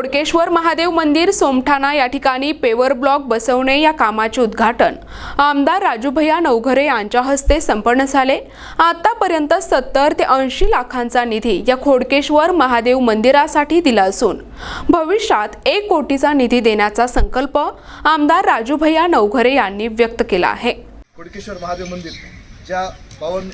खोडकेश्वर महादेव मंदिर सोमठाणा या ठिकाणी पेवर ब्लॉक बसवणे या कामाचे उद्घाटन आमदार राजूभैया नवघरे यांच्या हस्ते संपन्न झाले। आतापर्यंत 70 ते 80 लाखांचा निधी या खोडकेश्वर महादेव मंदिरासाठी दिला असून भविष्यात 1 कोटीचा निधी देण्याचा संकल्प आमदार राजूभैया नवघरे यांनी व्यक्त केला आहे। खोडकेश्वर महादेव मंदिर ज्या पावन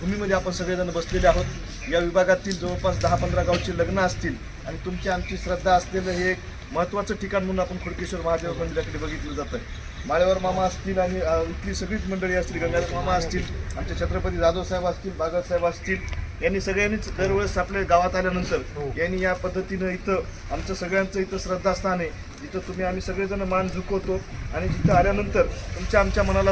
भूमीमध्ये आपण सगळेजण बसलेले आहोत, या विभागातील जवळपास 10-15 गावची लग्न असतील आणि तुमची आमची श्रद्धा असलेलं हे एक महत्त्वाचं ठिकाण म्हणून आपण खोडकेश्वर महादेव मंदिराकडे बघितलं जातं। माळेवर मामा असतील आणि इथली सगळीच मंडळी असतील, गंगाधर मामा असतील, आमचे छत्रपती जाधव साहेब असतील, बागत साहेब असतील, यांनी सगळ्यांनीच दरवेळेस आपल्या गावात आल्यानंतर यांनी या पद्धतीनं इथं आमचं सगळ्यांचं इथं श्रद्धास्थान आहे, जिथं तुम्ही आम्ही सगळेजण मान झुकवतो आणि जिथं आल्यानंतर तुमच्या आमच्या मनाला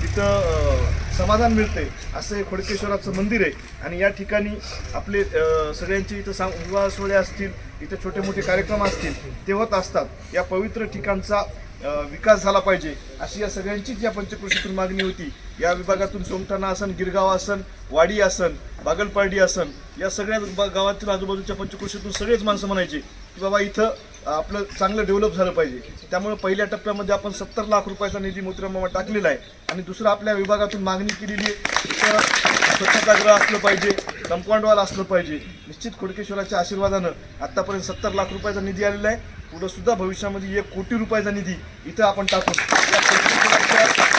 इथं समाधान मिळते असं हे खोडकेश्वराचं मंदिर आहे। आणि या ठिकाणी आपले सगळ्यांचे इथं विवाह सोहळे असतील, इथं छोटे मोठे कार्यक्रम असतील ते होत असतात। या पवित्र ठिकाणचा विकास झाला पाहिजे अशी या सगळ्यांचीच या पंचक्रोशीतून मागणी होती। या विभागातून सोमठाणा असन, गिरगाव असन, वाडी असन, बागलपार्डी असन, या सगळ्या गावातील आजूबाजूच्या पंचक्रोशीतून सगळेच माणसं म्हणायचे की बाबा इथं आपलं चांगलं डेव्हलप झालं पाहिजे। त्यामुळे पहिल्या टप्प्यामध्ये आपण 70 लाख रुपयाचा निधी मोतीराम टाकलेला आहे आणि दुसरं आपल्या विभागातून मागणी केलेली आहे इथं स्वच्छतागृह असलं पाहिजे, कंपाऊंड वॉल असलं पाहिजे। निश्चित खोडकेश्वराच्या आशीर्वादानं आत्तापर्यंत 70 लाख रुपयाचा निधी आलेला आहे। पुढं सुद्धा भविष्यामध्ये 1 कोटी रुपयाचा निधी इथं आपण टाकू।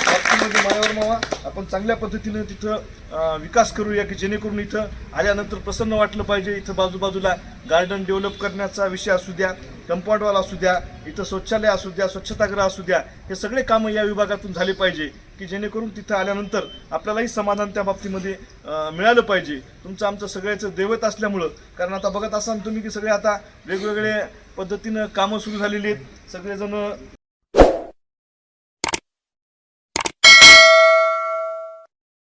बाबतीमध्ये मायावर मावा आपण चांगल्या पद्धतीनं तिथं विकास करूया की जेणेकरून इथं आल्यानंतर प्रसन्न वाटलं पाहिजे। इथं बाजूबाजूला गार्डन डेव्हलप करण्याचा विषय असू द्या, कंपाऊंड वॉल असू द्या, इथं शौचालय असू द्या, स्वच्छतागृह असू द्या, हे सगळे कामं या विभागातून झाले पाहिजे की जेणेकरून तिथं आल्यानंतर आपल्यालाही समाधान त्या बाबतीमध्ये मिळालं पाहिजे। तुमचं आमचं सगळ्याचं दैवत असल्यामुळं, कारण आता बघत असाल तुम्ही की सगळे आता वेगवेगळे पद्धतीनं कामं सुरू झालेली आहेत, सगळेजण